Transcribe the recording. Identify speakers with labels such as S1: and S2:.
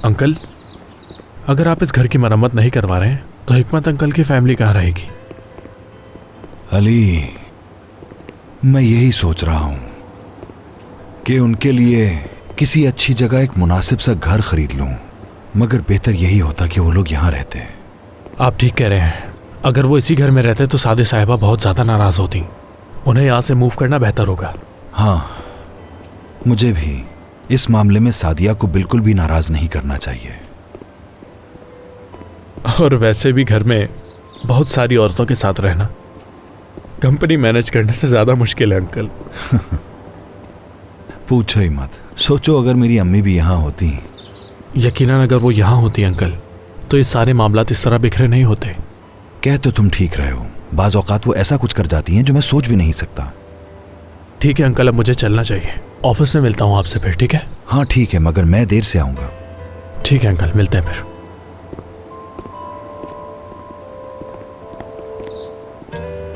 S1: Uncle, अगर आप इस घर की मरम्मत नहीं करवा रहे हैं तो हिकमत अंकल की फैमिली कहाँ रहेगी?
S2: अली, मैं यही सोच रहा हूं कि उनके लिए किसी अच्छी जगह एक मुनासिब सा घर खरीद लूं, मगर बेहतर यही होता कि वो लोग यहां रहते हैं।
S1: आप ठीक कह रहे हैं। अगर वो इसी घर में रहते तो सादे साहिबा बहुत ज़्यादा नाराज़ होती। उन्हें यहाँ से मूव करना बेहतर होगा।
S2: हाँ, मुझे भी इस मामले में सादिया को बिल्कुल भी नाराज नहीं करना चाहिए।
S1: और वैसे भी घर में बहुत सारी औरतों के साथ रहना कंपनी मैनेज करने से ज़्यादा मुश्किल है अंकल।
S2: पूछो ही मत। सोचो अगर मेरी अम्मी भी यहाँ होती।
S1: यकीनन अगर वो यहाँ होती अंकल तो ये सारे मामलात इस तरह बिखरे नहीं होते।
S2: कह तो तुम ठीक रहे हो, बाज़ औक़ात वो ऐसा कुछ कर जाती हैं जो मैं सोच भी नहीं सकता।
S1: ठीक है अंकल, अब मुझे चलना चाहिए। ऑफिस में मिलता हूँ आपसे फिर, ठीक है?
S2: हाँ ठीक है, मगर मैं देर से आऊँगा।
S1: ठीक है अंकल, मिलते हैं फिर।